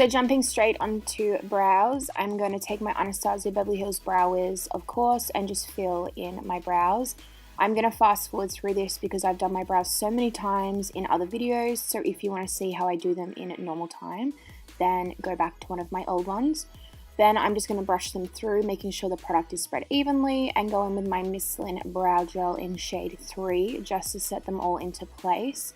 So jumping straight onto brows, I'm going to take my Anastasia Beverly Hills Brow Wiz, of course, and just fill in my brows. I'm going to fast forward through this because I've done my brows so many times in other videos, so if you want to see how I do them in normal time, then go back to one of my old ones. Then I'm just going to brush them through, making sure the product is spread evenly, and go in with my Misslyn Eyebrow Gel in shade 3 just to set them all into place.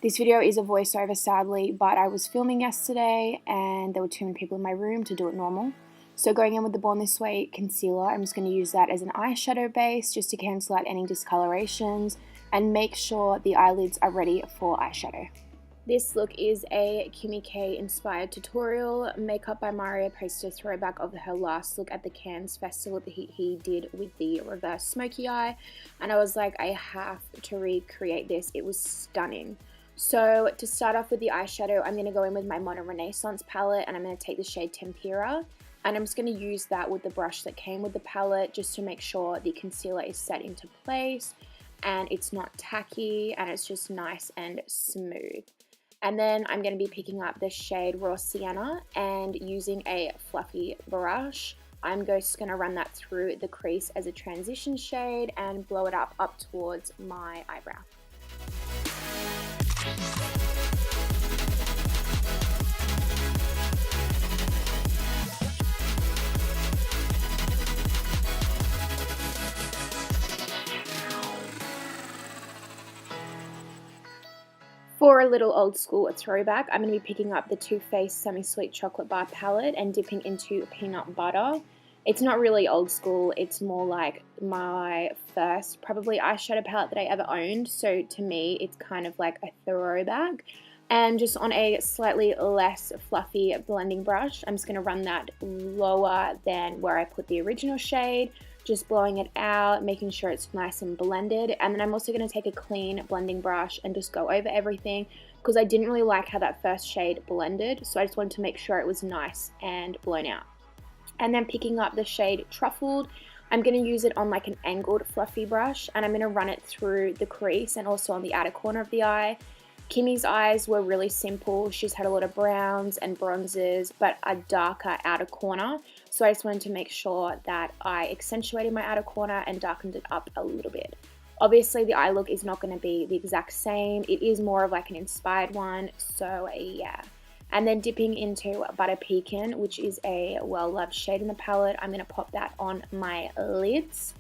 This video is a voiceover, sadly, but I was filming yesterday and there were too many people in my room to do it normal. So going in with the Born This Way concealer, I'm just going to use that as an eyeshadow base just to cancel out any discolorations and make sure the eyelids are ready for eyeshadow. This look is a Kimmy K inspired tutorial, makeup by Mario, posted a throwback of her last look at the Cannes Festival that he did with the reverse smoky eye, and I was like, I have to recreate this. It was stunning. So to start off with the eyeshadow, I'm going to go in with my Modern Renaissance palette, and I'm going to take the shade Tempera, and I'm just going to use that with the brush that came with the palette just to make sure the concealer is set into place and it's not tacky and it's just nice and smooth. And then I'm going to be picking up the shade Raw Sienna and using a fluffy brush, I'm just going to run that through the crease as a transition shade and blow it up towards my eyebrow. For a little old school throwback, I'm going to be picking up the Too Faced Semi-Sweet Chocolate Bar palette and dipping into peanut butter. It's not really old school, it's more like my first probably eyeshadow palette that I ever owned, so to me it's kind of like a throwback. And just on a slightly less fluffy blending brush, I'm just going to run that lower than where I put the original shade, just blowing it out, making sure it's nice and blended. And then I'm also going to take a clean blending brush and just go over everything because I didn't really like how that first shade blended, so I just wanted to make sure it was nice and blown out. And then picking up the shade Truffled, I'm going to use it on like an angled fluffy brush, and I'm going to run it through the crease and also on the outer corner of the eye. Kimmy's eyes were really simple. She's had a lot of browns and bronzes, but a darker outer corner. So I just wanted to make sure that I accentuated my outer corner and darkened it up a little bit. Obviously, the eye look is not going to be the exact same. It is more of like an inspired one, so yeah. And then dipping into Butter Pecan, which is a well-loved shade in the palette. I'm going to pop that on my lids.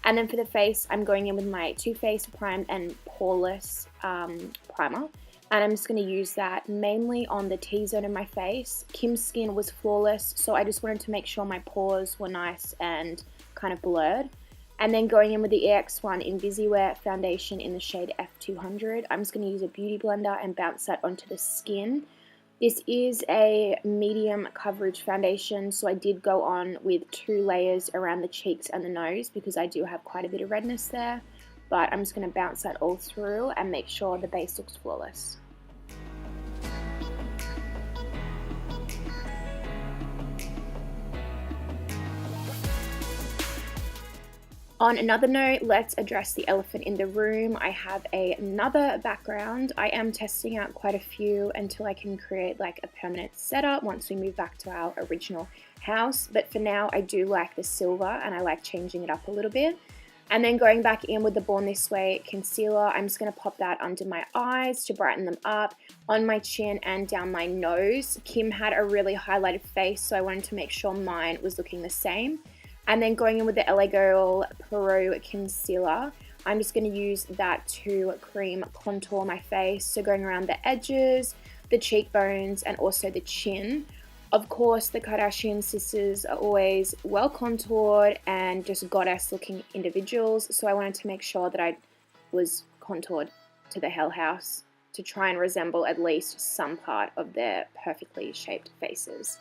And then for the face, I'm going in with my Too Faced Primed and Poreless primer. And I'm just going to use that mainly on the T-zone of my face. Kim's skin was flawless, so I just wanted to make sure my pores were nice and kind of blurred. And then going in with the EX1 Invisiwear Foundation in the shade F200. I'm just going to use a beauty blender and bounce that onto the skin. This is a medium coverage foundation, so I did go on with 2 layers around the cheeks and the nose because I do have quite a bit of redness there. But I'm just going to bounce that all through and make sure the base looks flawless. On another note, let's address the elephant in the room. I have another background. I am testing out quite a few until I can create like a permanent setup once we move back to our original house. But for now, I do like the silver and I like changing it up a little bit. And then going back in with the Born This Way concealer, I'm just going to pop that under my eyes to brighten them up, on my chin and down my nose. Kim had a really highlighted face, so I wanted to make sure mine was looking the same. And then going in with the LA Girl Pro Concealer, I'm just going to use that to cream contour my face. So going around the edges, the cheekbones, and also the chin. Of course, the Kardashian sisters are always well contoured and just goddess looking individuals. So I wanted to make sure that I was contoured to the hell house to try and resemble at least some part of their perfectly shaped faces.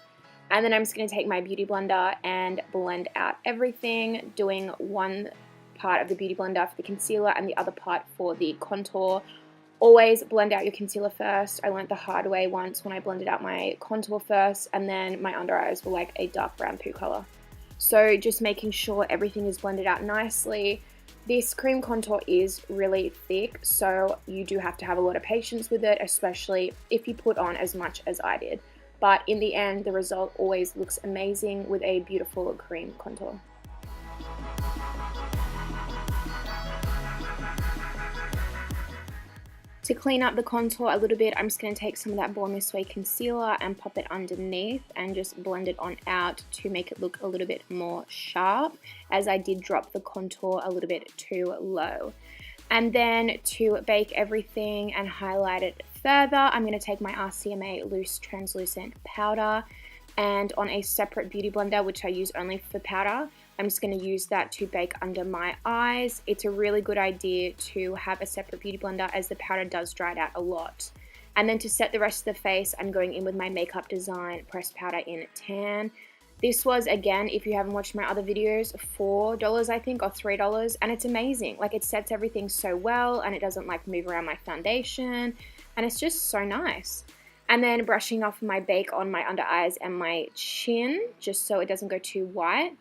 And then I'm just going to take my beauty blender and blend out everything, doing one part of the beauty blender for the concealer and the other part for the contour. Always blend out your concealer first. I learned the hard way once when I blended out my contour first, and then my under eyes were like a dark brown poo color. So just making sure everything is blended out nicely. This cream contour is really thick, so you do have to have a lot of patience with it, especially if you put on as much as I did. but in the end, the result always looks amazing with a beautiful cream contour. To clean up the contour a little bit, I'm just going to take some of that Born This Way concealer and pop it underneath and just blend it on out to make it look a little bit more sharp, as I did drop the contour a little bit too low. And then to bake everything and highlight it further, I'm going to take my RCMA Loose Translucent Powder, and on a separate beauty blender, which I use only for powder, I'm just going to use that to bake under my eyes. It's a really good idea to have a separate beauty blender, as the powder does dry it out a lot. And then to set the rest of the face, I'm going in with my Makeup Design Pressed Powder in Tan. This was, again, if you haven't watched my other videos, $4 I think, or $3, and it's amazing. Like, it sets everything so well, and it doesn't like move around my foundation, and it's just so nice. And then brushing off my bake on my under eyes and my chin, just so it doesn't go too white.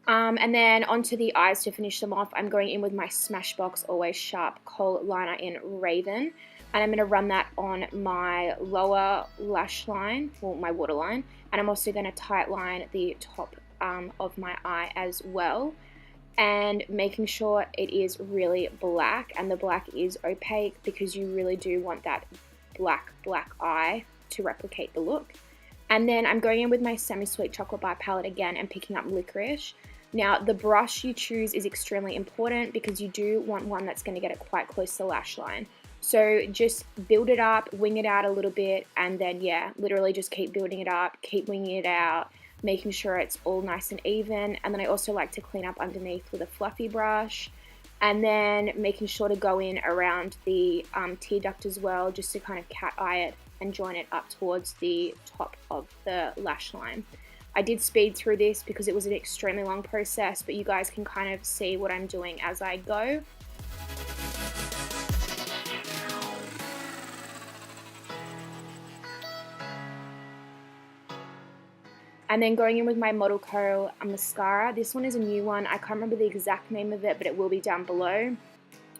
And then onto the eyes to finish them off, I'm going in with my Smashbox Always Sharp Kohl Liner in Raven. And I'm going to run that on my lower lash line, or my waterline. And I'm also going to tight line the top of my eye as well. And making sure it is really black, and the black is opaque, because you really do want that black eye to replicate the look. And then I'm going in with my Semi-Sweet Chocolate Bar palette again and picking up Licorice. Now, the brush you choose is extremely important, because you do want one that's going to get it quite close to the lash line. So just build it up, wing it out a little bit, and then, yeah, literally just keep building it up, keep winging it out, making sure it's all nice and even. And then I also like to clean up underneath with a fluffy brush. And then making sure to go in around the tear duct as well, just to kind of cat eye it and join it up towards the top of the lash line. I did speed through this because it was an extremely long process, but you guys can kind of see what I'm doing as I go. And then going in with my Model Co mascara. This one is a new one. I can't remember the exact name of it, but it will be down below.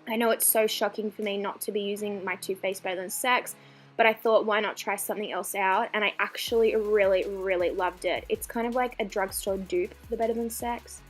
I know it's so shocking for me not to be using my Too Faced Better Than Sex, but I thought, why not try something else out? And I actually really loved it. It's kind of like a drugstore dupe for the Better Than Sex.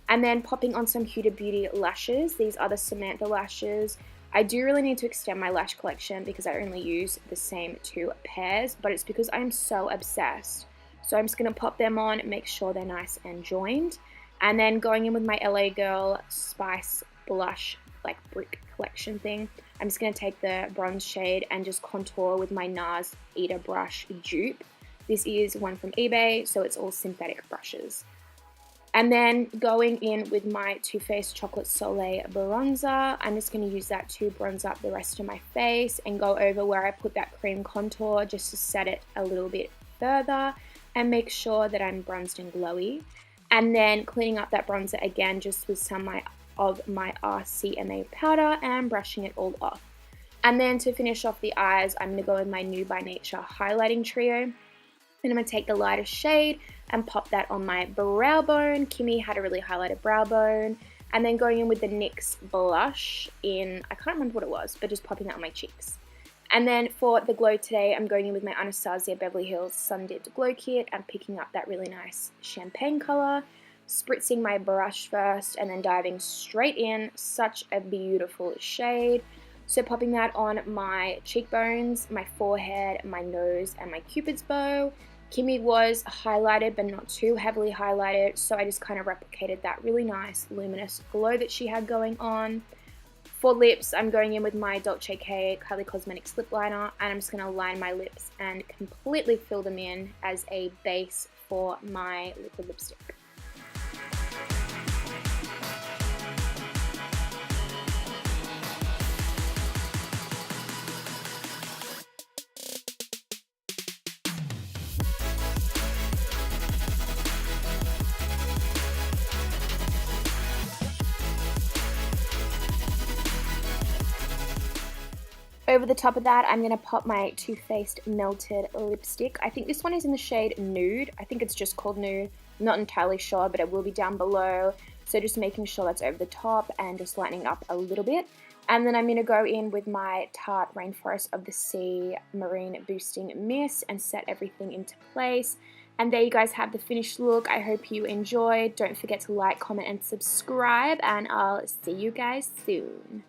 And then popping on some Huda Beauty lashes. These are the Samantha lashes. I do really need to extend my lash collection, because I only use the same 2 pairs, but it's because I'm so obsessed. So I'm just going to pop them on, make sure they're nice and joined. And then going in with my LA Girl Spice Blush, like brick collection thing. I'm just going to take the bronze shade and just contour with my NARS Eater Brush dupe. This is one from eBay, so it's all synthetic brushes. And then going in with my Too Faced Chocolate Soleil bronzer. I'm just going to use that to bronze up the rest of my face and go over where I put that cream contour, just to set it a little bit further and make sure that I'm bronzed and glowy. And then cleaning up that bronzer again, just with some of my RCMA powder, and brushing it all off. And then to finish off the eyes, I'm going to go with my Nude by Nature highlighting trio. And I'm going to take the lightest shade and pop that on my brow bone. Kimmy had a really highlighted brow bone. And then going in with the NYX blush in, I can't remember what it was, but just popping that on my cheeks. And then for the glow today, I'm going in with my Anastasia Beverly Hills Sun Dipped Glow Kit and picking up that really nice champagne color, spritzing my brush first, and then diving straight in. Such a beautiful shade. So popping that on my cheekbones, my forehead, my nose, and my Cupid's bow. Kimmy was highlighted, but not too heavily highlighted, so I just kind of replicated that really nice luminous glow that she had going on. For lips, I'm going in with my Dolce Kylie Cosmetics lip liner, and I'm just going to line my lips and completely fill them in as a base for my liquid lipstick. Over the top of that, I'm going to pop my Too Faced Melted Lipstick. I think this one is in the shade Nude. I think it's just called Nude. I'm not entirely sure, but it will be down below. So just making sure that's over the top and just lightening up a little bit. And then I'm going to go in with my Tarte Rainforest of the Sea Marine Boosting Mist and set everything into place. And there you guys have the finished look. I hope you enjoyed. Don't forget to like, comment, and subscribe, and I'll see you guys soon.